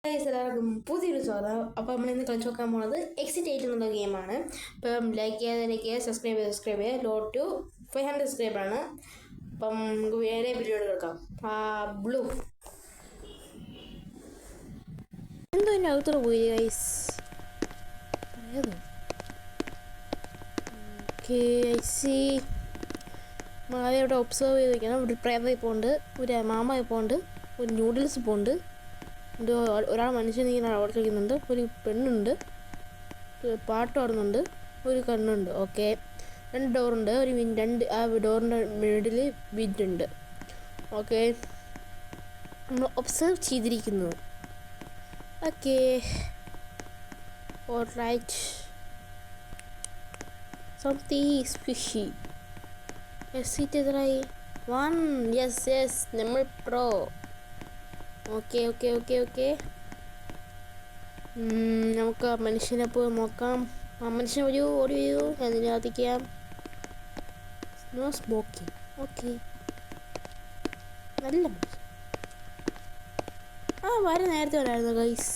എല്ലാവർക്കും പുതിയൊരു സ്വാഗതം. അപ്പോൾ നമ്മളിന്ന് കളിച്ച് നോക്കാൻ പോകുന്നത് എക്സിറ്റ് 8 എന്നുള്ള ഗെയിമാണ്. ഇപ്പം ലൈക്ക് ചെയ്യുക, സബ്സ്ക്രൈബ് ചെയ്യുക. ലോ ടു 500 സബ്സ്ക്രൈബാണ്. അപ്പം നമുക്ക് വേറെ വീഡിയോ എടുക്കാം. ബ്ലൂ എന്തോ എൻ്റെ അകത്തോടെ പോയി ഗൈസ്. ഓക്കെ ഐ സി ആദ്യം ഇവിടെ ഒബ്സർവ് ചെയ്ത് വയ്ക്കണം. ഒരു പ്രേത ഇപ്പോൾ ഉണ്ട്, ഒരു മാമ ഇപ്പോൾ ഉണ്ട്, ഒരു നൂഡിൽസ് ഇപ്പോൾ ഉണ്ട്, ഒരാൾ മനുഷ്യൻ ഇങ്ങനെ അവിടെ കളിക്കുന്നുണ്ട്, ഒരു പെണ്ണുണ്ട്, പാട്ട് പാടുന്നുണ്ട്, ഒരു കണ്ണുണ്ട്. ഓക്കെ, 2 ഡോറുണ്ട്, ഒരു ആ ഡോറിൻ്റെ മിഡിൽ വിൻഡുണ്ട്. ഓക്കെ, നമ്മൾ ഒബ്സർവ് ചെയ്തിരിക്കുന്നു. Okay, all right, something is fishy. Seat എത്രയായി? 1. യെസ് നമ്മൾ pro. Okay okay okay okay നമുക്ക് ആ മനുഷ്യനെ പോയി നോക്കാം. ആ മനുഷ്യൻ ഓടി വരൂ, അതിനകത്തേക്കാം. No smoking. ഓക്കെ, നല്ല മനുഷ്യൻ. വളരെ നേരത്തെ ഉണ്ടായിരുന്നു ഗൈസ്,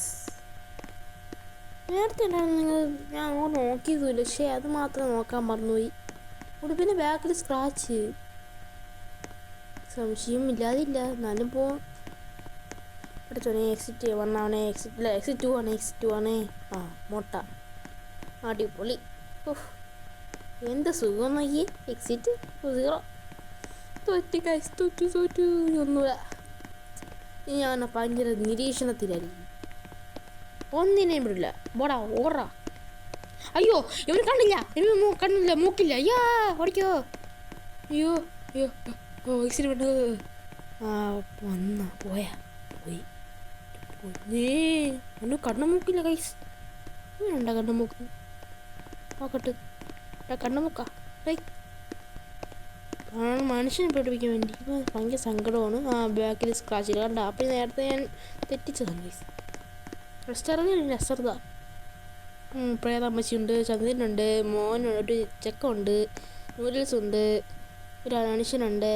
നേരത്തെ ഉണ്ടായിരുന്നു. ഞാൻ അങ്ങോട്ട് നോക്കിയതുമില്ല, പക്ഷേ അത് മാത്രം നോക്കാൻ മറന്നുപോയി. ഉടുപ്പിൻ്റെ ബാക്കിൽ സ്ക്രാച്ച്. സംശയം ഇല്ലാതില്ല, എന്നാലും പോവാം. പഠിച്ചോനെ, എക്സിറ്റ് 1 ആണേ, എക്സിറ്റ് 2 ആണേ. മുട്ട അടിപൊളി. എന്ത് സുഖം നോക്കി. എക്സിറ്റ് 0. തോറ്റു ഗൈസ്, തോറ്റു. ഒന്നുമില്ല, ഞാൻ ഭയങ്കര നിരീക്ഷണത്തിലായിരിക്കും. ഒന്നിനെയും വിടില്ല. ബോടാ ഓടാ. അയ്യോ, ഇവന് കണ്ണില്ല, മൂക്കില്ല. അയ്യാ, ഓടിക്കോ. അയ്യോ എക്സിറ്റ് വിട്ടു. പോയി ഒന്ന് കണ്ണുമൂക്കില്ല ഗൈസ്. ഇവനുണ്ടാ കണ്ണുമൂക്ക്? നോക്കട്ടെ, കണ്ണുമൂക്ക. മനുഷ്യനെ പഠിപ്പിക്കാൻ വേണ്ടി ഭയങ്കര സങ്കടമാണ്. ബാക്കിൽ സ്ക്രാച്ചില്ല കണ്ട. അപ്പം നേരത്തെ ഞാൻ തെറ്റിച്ചതാണ് ഗൈസ്. റെസ്റ്റോറൻറ്റ് അശ്രദ്ധ. പ്രേതമ്മച്ചിയുണ്ട്, ചന്ദ്രനുണ്ട്, മോനുണ്ട്, ഒരു ചെക്കുണ്ട്, നൂഡിൽസ് ഉണ്ട്, ഒരു മനുഷ്യനുണ്ട്.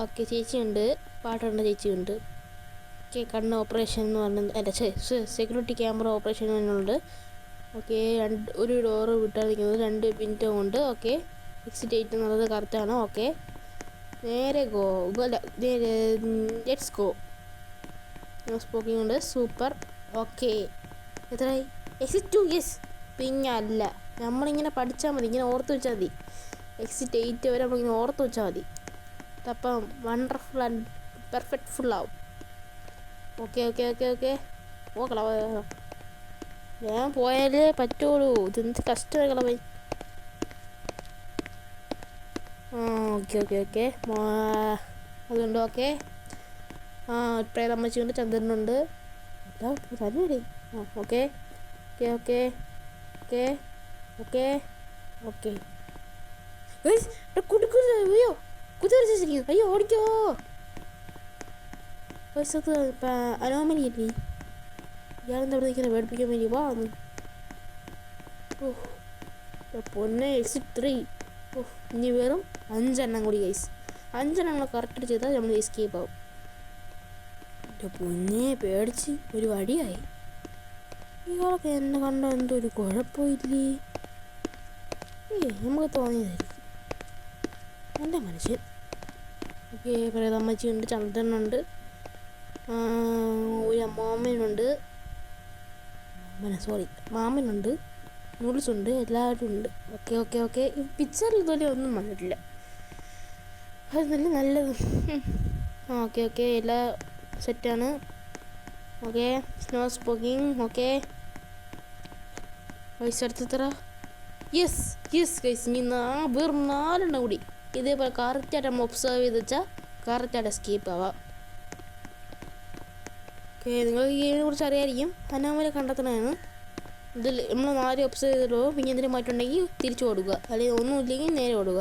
ഓക്കെ, ചേച്ചിയുണ്ട്, പാട്ടുണ്ട്, ചേച്ചിയുണ്ട്. ഓക്കെ, കണ്ണ് ഓപ്പറേഷൻ എന്ന് പറഞ്ഞത് അല്ല, സെക്യൂരിറ്റി ക്യാമറ ഓപ്പറേഷൻ എന്നുണ്ട്. ഓക്കെ, ഒരു ഡോറ് വിട്ടായിരിക്കുന്നത്, 2 മിനിറ്റ് കൊണ്ട്. ഓക്കെ, എക്സിറ്റ് 8 എന്നുള്ളത് കറക്റ്റാണ്. ഓക്കെ, നേരെ ലെറ്റ്സ് ഗോ. സ്പോക്കിംഗ് ഉണ്ട്, സൂപ്പർ. ഓക്കെ, എത്രയായി? എക്സിറ്റ് 2. യെസ്, പിന്നെ അല്ല, നമ്മളിങ്ങനെ പഠിച്ചാൽ മതി, ഇങ്ങനെ ഓർത്ത് വെച്ചാൽ മതി. എക്സിറ്റ് 8 വരെ നമ്മളിങ്ങനെ ഓർത്ത് വെച്ചാൽ മതി. അപ്പം വണ്ടർഫുൾ ആൻഡ് പെർഫെക്റ്റ് ഫുൾ ആവും. ഓക്കെ നോക്കണം, ഞാൻ പോയാലേ പറ്റുള്ളൂ. ഇതെന്ത് കഷ്ടമായി കളവേ. ഓക്കെ അതുകൊണ്ട്. ഓക്കെ, പ്രേതമ്മച്ചിയുണ്ട്, ചന്ദ്രനുണ്ട്, തന്നെയല്ലേ. ഓക്കെ കൊടുക്കരുത്. അയ്യോ, കുതിരിച്ചിരിക്കുന്നു. അയ്യോ, ഓടിക്കോ. അനോമലിയല്ലേ ഇയാളെന്താ അവിടെ നിൽക്കുന്നത്? പേടിപ്പിക്കാൻ വേണ്ടി വാ. പൊന്നെ, എക്സിറ്റ് 3. ഇനി വെറും 5 എണ്ണം കൂടി ഗൈസ്. 5 എണ്ണം കറക്റ്റ് ചെയ്താൽ നമ്മൾ എസ്കേപ്പ് ആവും. എൻ്റെ പൊന്നെ, പേടിച്ച് ഒരു വടിയായി. ഇയാളൊക്കെ എന്നെ കണ്ട എന്തോ ഒരു കുഴപ്പമില്ലേ? നമുക്ക് തോന്നിയതായിരിക്കും. നല്ല മനുഷ്യൻ. ഓക്കെ, പ്രേതമ്മച്ചിയുണ്ട്, ചന്ദ്രനുണ്ട്, ഒരു മാമനുണ്ട്, നൂഡിൽസ് ഉണ്ട്, എല്ലാവരും ഉണ്ട്. ഓക്കെ ഈ പിക്ചറിൽ ഇതുപോലെ ഒന്നും വന്നിട്ടില്ല. അത് നല്ലത്. ഓക്കെ എല്ലാം സെറ്റാണ്. Okay, snow സ്പോക്കിംഗ്. ഓക്കെ, പൈസ എടുത്തത്ര. യെസ് ഗൈസ്, ഇനി വെറും 4 എണ്ണം കൂടി. ഇതേപോലെ കറക്റ്റായിട്ട് നമ്മൾ ഒബ്സർവ് ചെയ്ത് വെച്ചാൽ കറക്റ്റായിട്ട് എസ്കേപ്പ് ആവാം. ഓക്കെ, നിങ്ങൾ ഈ ഗെയിമിനെ കുറിച്ച് അറിയായിരിക്കും. അനാമലെ കണ്ടെത്തണതാണ്. ഇതിൽ നമ്മൾ 4 ഒബ്സർവ് ചെയ്തിട്ടോ, പിന്നെ എന്തെങ്കിലും മാറ്റുണ്ടെങ്കിൽ തിരിച്ചു കൊടുക്കുക, അല്ലെങ്കിൽ ഒന്നുമില്ലെങ്കിൽ നേരെ ഓടുക.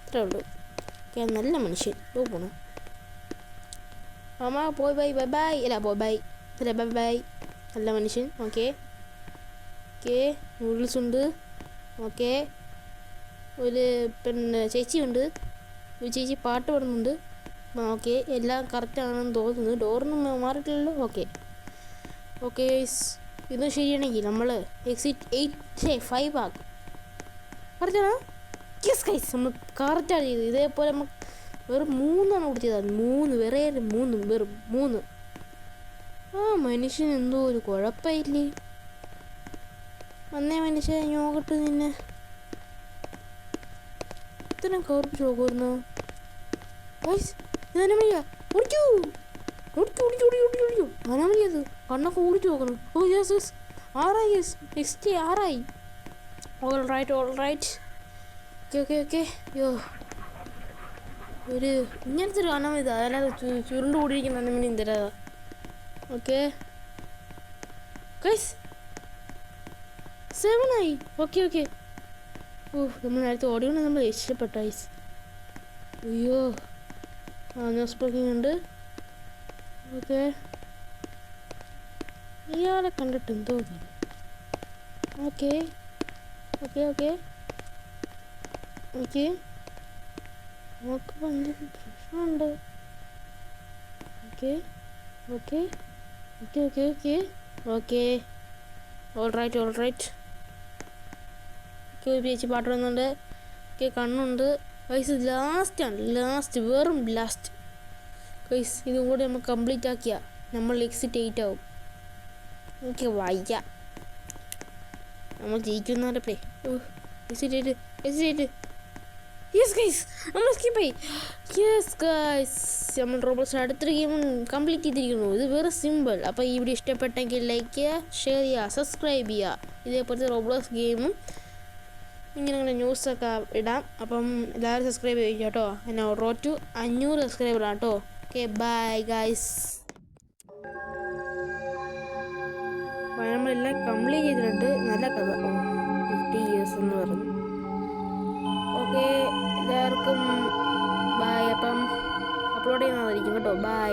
അത്രേ ഉള്ളൂ. ഓക്കെ, നല്ല മനുഷ്യൻ. പോകണം അമ്മ. ബൈ അല്ല ബൈ. നല്ല മനുഷ്യൻ. ഓക്കെ നൂഡിൽസ് ഉണ്ട്. ഓക്കെ, ഒരു ചേച്ചിയുണ്ട്, ഒരു ചേച്ചി പാട്ട് പാടുന്നുണ്ട്. ഓക്കെ, എല്ലാം കറക്റ്റാണെന്ന് തോന്നുന്നു. ഡോറൊന്നും മാറിയിട്ടില്ലല്ലോ. ഓക്കെ, ഓക്കെ ഇത് ശരിയാണെങ്കിൽ നമ്മൾ എക്സിറ്റ് 5 ആക്കും. കറക്റ്റാണോ? യെസ് ഗൈസ്, നമ്മൾ കറക്റ്റാണ് ചെയ്തത്. ഇതേപോലെ നമ്മൾ വെറും 3 കൂടി ചെയ്താൽ 3 വെറും 3. ആ മനുഷ്യൻ എന്തോ ഒരു കുഴപ്പമില്ലേ. വന്നേ മനുഷ്യ, നോക്കട്ടെ നിന്നെ ഇത്രയും കവർപ്പിച്ച് നോക്കുമായിരുന്നു. അനാമലിയ ഓടിക്കൂ, അനാമലിയത് കണ്ണൊക്കെ ഓടിച്ചു നോക്കണം. Oh yes yes, 6 yes, next 6. All right. Okay. യോ, ഒരു ഇങ്ങനത്തെ ഒരു അനാമലി ഇതാ, അല്ലാതെ ചുരുണ്ട് കൂടിയിരിക്കുന്ന അനാമലി എന്തരാ. Okay guys 7 okay. ഓ, നമ്മൾ നേരത്തെ ഓടിയോണ്ട് നമ്മൾ ഇഷ്ടപ്പെട്ട ഗൈസ്. അയ്യോ, ന്യൂസ് ബ്രേക്കിംഗ് ഉണ്ട്. ഓക്കെ, ഇയാളെ കണ്ടിട്ട് എന്തോ ഓക്കെ നമുക്ക് ഭയങ്കര പ്രശ്നമുണ്ട്. Okay all right. ചേച്ചി പാട്ട് വന്നുണ്ട്. ഓക്കെ, കണ്ണുണ്ട് ഗൈസ്. ലാസ്റ്റ് വെറും ലാസ്റ്റ് ഗൈസ്. ഇതും കൂടി നമ്മൾ കംപ്ലീറ്റ് ആക്കിയാൽ നമ്മൾ എക്സിറ്റ് 8 ആവും. എനിക്ക് വയ്യ, നമ്മൾ ജയിക്കുന്നവരപ്പേ. എക്സിറ്റ് യെസ് ഗൈസ്, നമ്മൾ സ്കിപ്പായി. യെസ് ഗൈസ്, നമ്മൾ റോബ്ലോക്സ് അടുത്തൊരു ഗെയിം കംപ്ലീറ്റ് ചെയ്തിരിക്കുന്നു. ഇത് വെറും സിമ്പിൾ. അപ്പോൾ ഈ വീഡിയോ ഇഷ്ടപ്പെട്ടെങ്കിൽ ലൈക്ക് ചെയ്യുക, ഷെയർ ചെയ്യുക, സബ്സ്ക്രൈബ് ചെയ്യുക. ഇതേപോലത്തെ റോബ്ലോക്സ് ഗെയിമും ഇങ്ങനെ ന്യൂസൊക്കെ ഇടാം. അപ്പം എല്ലാവരും സബ്സ്ക്രൈബ് ചെയ്യുക കേട്ടോ. എന്നെ റോഡ് ടു 500 സബ്സ്ക്രൈബറാണ് കേട്ടോ. Okay, bye guys. നമ്മളെല്ലാം കംപ്ലീറ്റ് ചെയ്തിട്ടുണ്ട്. നല്ല കഥ. 50 years എന്ന് പറഞ്ഞു. ഓക്കെ, എല്ലാവർക്കും ബൈ. അപ്പം അപ്ലോഡ് ചെയ്യുന്നതായിരിക്കും കേട്ടോ. ബൈ.